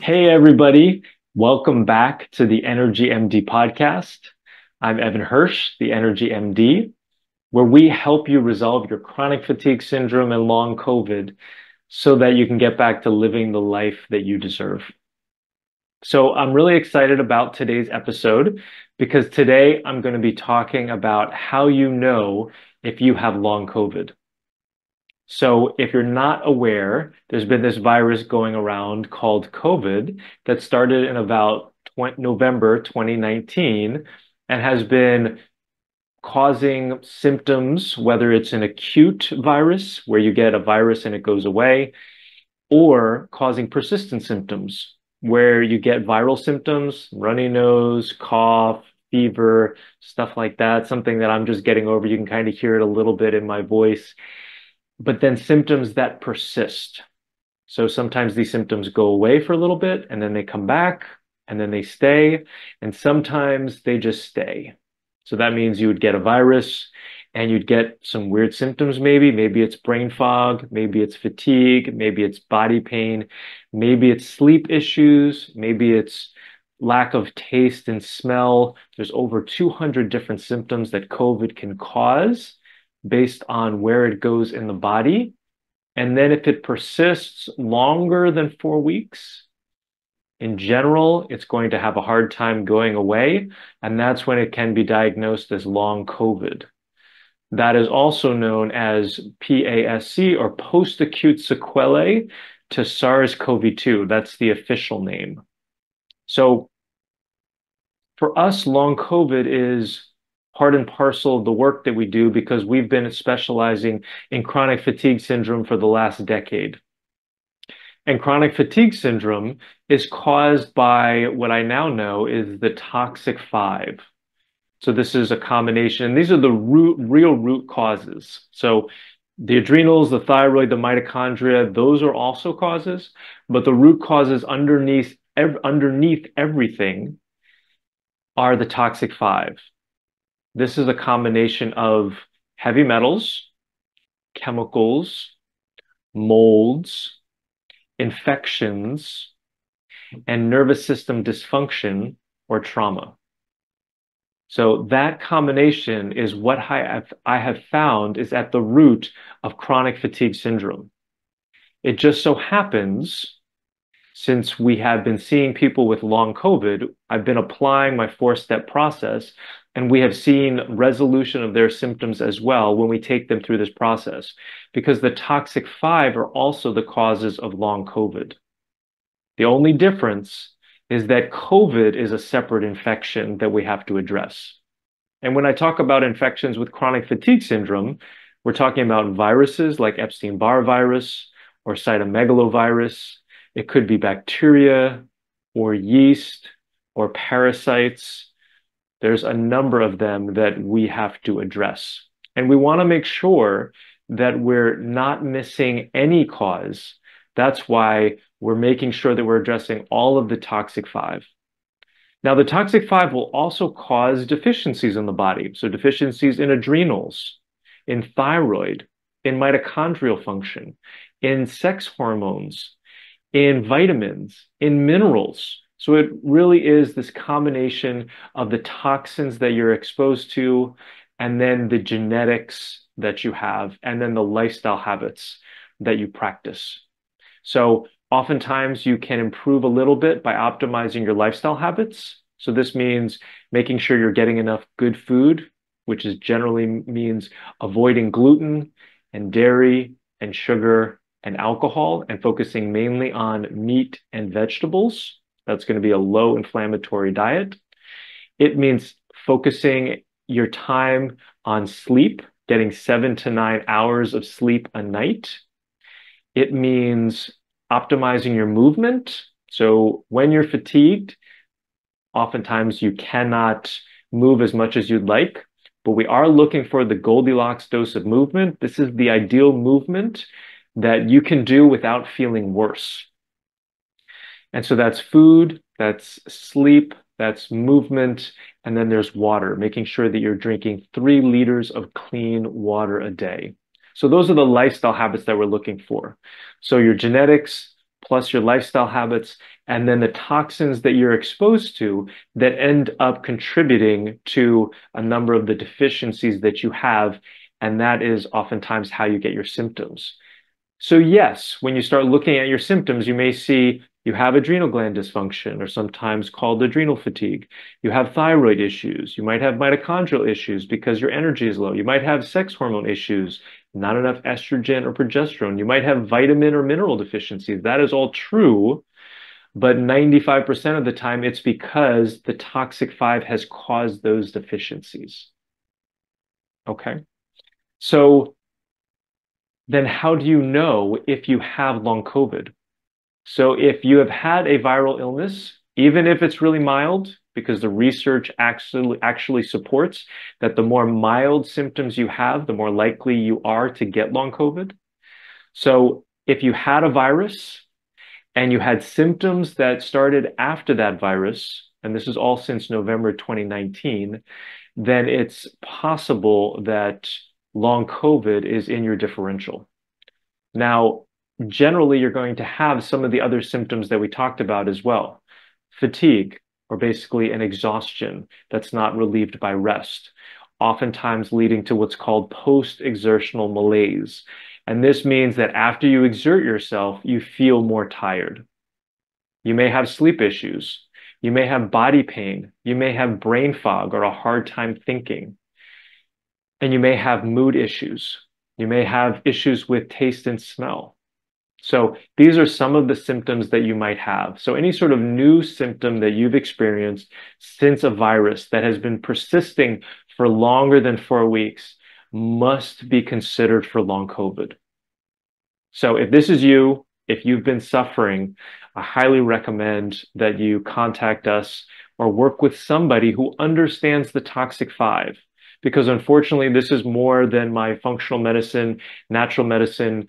Hey, everybody. Welcome back to the EnergyMD podcast. I'm Evan Hirsch, the EnergyMD, where we help you resolve your chronic fatigue syndrome and long COVID so that you can get back to living the life that you deserve. So I'm really excited about today's episode because today I'm going to be talking about how you know if you have long COVID. So if you're not aware, there's been this virus going around called COVID that started in about November 2019 and has been causing symptoms, whether it's an acute virus where you get a virus and it goes away, or causing persistent symptoms where you get viral symptoms, runny nose, cough, fever, stuff like that, something that I'm just getting over. You can kind of hear it a little bit in my voice, but then symptoms that persist. So sometimes these symptoms go away for a little bit and then they come back and then they stay, and sometimes they just stay. So that means you would get a virus and you'd get some weird symptoms maybe. Maybe it's brain fog, maybe it's fatigue, maybe it's body pain, maybe it's sleep issues, maybe it's lack of taste and smell. There's over 200 different symptoms that COVID can cause based on where it goes in the body. And then if it persists longer than 4 weeks, in general, it's going to have a hard time going away. And that's when it can be diagnosed as long COVID. That is also known as PASC, or post-acute sequelae to SARS-CoV-2. That's the official name. So for us, long COVID is part and parcel of the work that we do because we've been specializing in chronic fatigue syndrome for the last decade. And chronic fatigue syndrome is caused by what I now know is the toxic five. So this is a combination, and these are the real root causes. So the adrenals, the thyroid, the mitochondria, those are also causes, but the root causes underneath everything are the toxic five. This is a combination of heavy metals, chemicals, molds, infections, and nervous system dysfunction or trauma. So that combination is what I have found is at the root of chronic fatigue syndrome. It just so happens, since we have been seeing people with long COVID, I've been applying my 4-step process, and we have seen resolution of their symptoms as well when we take them through this process, because the toxic five are also the causes of long COVID. The only difference is that COVID is a separate infection that we have to address. And when I talk about infections with chronic fatigue syndrome, we're talking about viruses like Epstein-Barr virus or cytomegalovirus. It could be bacteria or yeast or parasites. There's a number of them that we have to address. And we want to make sure that we're not missing any cause. That's why we're making sure that we're addressing all of the toxic five. Now, the toxic five will also cause deficiencies in the body. So deficiencies in adrenals, in thyroid, in mitochondrial function, in sex hormones, in vitamins, in minerals. So it really is this combination of the toxins that you're exposed to, and then the genetics that you have, and then the lifestyle habits that you practice. So oftentimes you can improve a little bit by optimizing your lifestyle habits. So this means making sure you're getting enough good food, which is generally means avoiding gluten and dairy and sugar and alcohol, and focusing mainly on meat and vegetables. That's going to be a low inflammatory diet. It means focusing your time on sleep, getting 7 to 9 hours of sleep a night. It means optimizing your movement. So when you're fatigued, oftentimes you cannot move as much as you'd like, but we are looking for the Goldilocks dose of movement. This is the ideal movement that you can do without feeling worse. And so that's food, that's sleep, that's movement, and then there's water, making sure that you're drinking 3 liters of clean water a day. So those are the lifestyle habits that we're looking for. So your genetics, plus your lifestyle habits, and then the toxins that you're exposed to that end up contributing to a number of the deficiencies that you have. And that is oftentimes how you get your symptoms. So yes, when you start looking at your symptoms, you may see you have adrenal gland dysfunction, or sometimes called adrenal fatigue. You have thyroid issues. You might have mitochondrial issues because your energy is low. You might have sex hormone issues, not enough estrogen or progesterone. You might have vitamin or mineral deficiencies. That is all true, but 95% of the time it's because the toxic 5 has caused those deficiencies. Okay. So then how do you know if you have long COVID? So if you have had a viral illness, even if it's really mild, because the research actually supports that the more mild symptoms you have, the more likely you are to get long COVID. So if you had a virus and you had symptoms that started after that virus, and this is all since November 2019, then it's possible that long COVID is in your differential. Now, generally, you're going to have some of the other symptoms that we talked about as well. Fatigue, or basically an exhaustion that's not relieved by rest, oftentimes leading to what's called post-exertional malaise. And this means that after you exert yourself, you feel more tired. You may have sleep issues. You may have body pain. You may have brain fog or a hard time thinking. And you may have mood issues. You may have issues with taste and smell. So these are some of the symptoms that you might have. So any sort of new symptom that you've experienced since a virus that has been persisting for longer than 4 weeks must be considered for long COVID. So if this is you, if you've been suffering, I highly recommend that you contact us or work with somebody who understands the toxic 5. Because unfortunately, this is more than my functional medicine, natural medicine,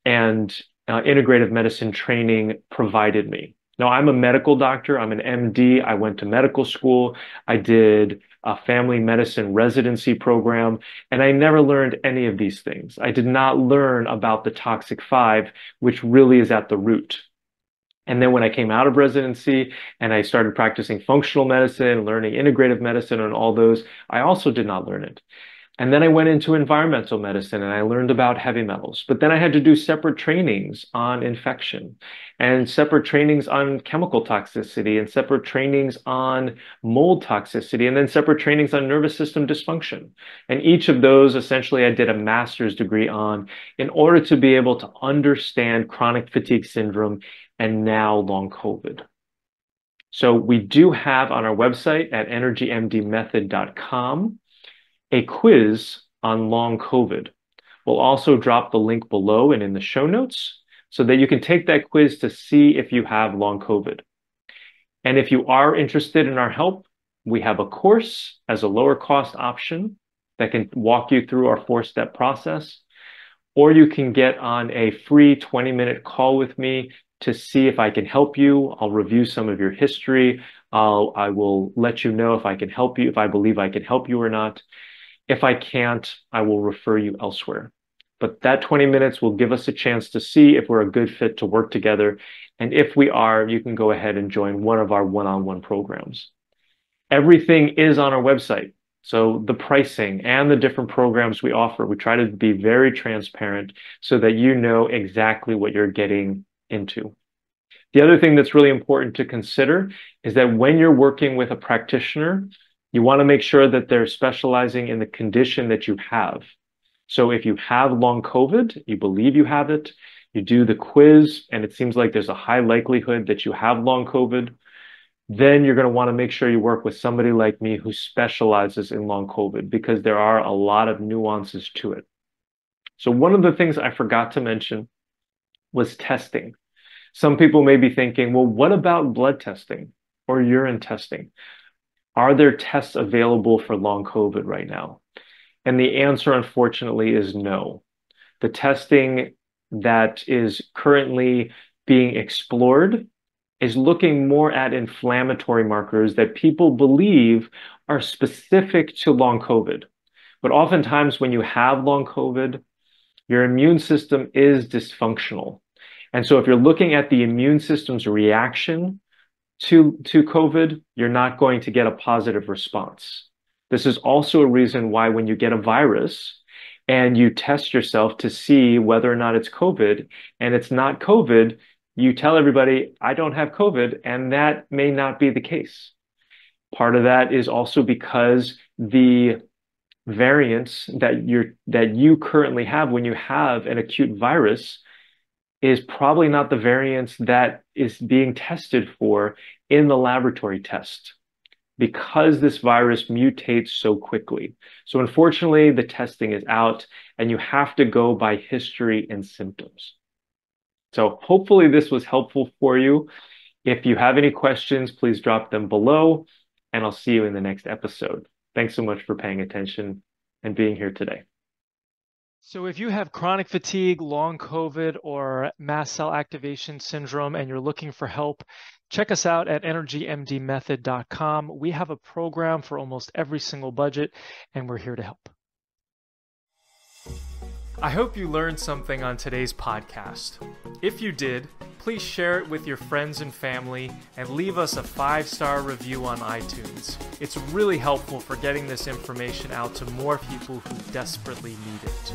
and integrative medicine training provided me. Now, I'm a medical doctor. I'm an MD. I went to medical school. I did a family medicine residency program, and I never learned any of these things. I did not learn about the toxic 5, which really is at the root. And then when I came out of residency and I started practicing functional medicine, learning integrative medicine and all those, I also did not learn it. And then I went into environmental medicine and I learned about heavy metals. But then I had to do separate trainings on infection and separate trainings on chemical toxicity and separate trainings on mold toxicity and then separate trainings on nervous system dysfunction. And each of those, essentially, I did a master's degree on in order to be able to understand chronic fatigue syndrome and now long COVID. So we do have on our website at energymdmethod.com a quiz on long COVID. We'll also drop the link below and in the show notes so that you can take that quiz to see if you have long COVID. And if you are interested in our help, we have a course as a lower cost option that can walk you through our 4-step process, or you can get on a free 20-minute call with me to see if I can help you. I'll review some of your history. I will let you know if I can help you, if I believe I can help you or not. If I can't, I will refer you elsewhere. But that 20 minutes will give us a chance to see if we're a good fit to work together. And if we are, you can go ahead and join one of our one-on-one programs. Everything is on our website. So the pricing and the different programs we offer, we try to be very transparent so that you know exactly what you're getting into. The other thing that's really important to consider is that when you're working with a practitioner, you want to make sure that they're specializing in the condition that you have. So if you have long COVID, you believe you have it, you do the quiz, and it seems like there's a high likelihood that you have long COVID, then you're going to want to make sure you work with somebody like me who specializes in long COVID because there are a lot of nuances to it. So one of the things I forgot to mention was testing. Some people may be thinking, well, what about blood testing or urine testing? Are there tests available for long COVID right now? And the answer, unfortunately, is no. The testing that is currently being explored is looking more at inflammatory markers that people believe are specific to long COVID. But oftentimes when you have long COVID, your immune system is dysfunctional. And so if you're looking at the immune system's reaction to COVID, you're not going to get a positive response. This is also a reason why when you get a virus and you test yourself to see whether or not it's COVID and it's not COVID, you tell everybody, I don't have COVID, and that may not be the case. Part of that is also because the variants that you currently have when you have an acute virus is probably not the variants that is being tested for in the laboratory test, because this virus mutates so quickly. So unfortunately, the testing is out and you have to go by history and symptoms. So hopefully this was helpful for you. If you have any questions, please drop them below, and I'll see you in the next episode. Thanks so much for paying attention and being here today. So if you have chronic fatigue, long COVID, or mast cell activation syndrome, and you're looking for help, check us out at EnergyMDmethod.com. We have a program for almost every single budget, and we're here to help. I hope you learned something on today's podcast. If you did, please share it with your friends and family and leave us a 5-star review on iTunes. It's really helpful for getting this information out to more people who desperately need it.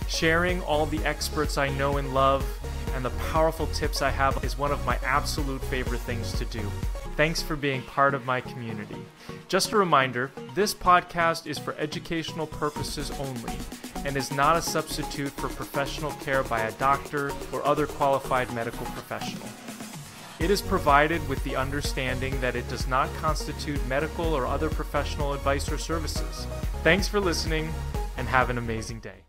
Sharing all the experts I know and love and the powerful tips I have is one of my absolute favorite things to do. Thanks for being part of my community. Just a reminder, this podcast is for educational purposes only and is not a substitute for professional care by a doctor or other qualified medical professional. It is provided with the understanding that it does not constitute medical or other professional advice or services. Thanks for listening, and have an amazing day.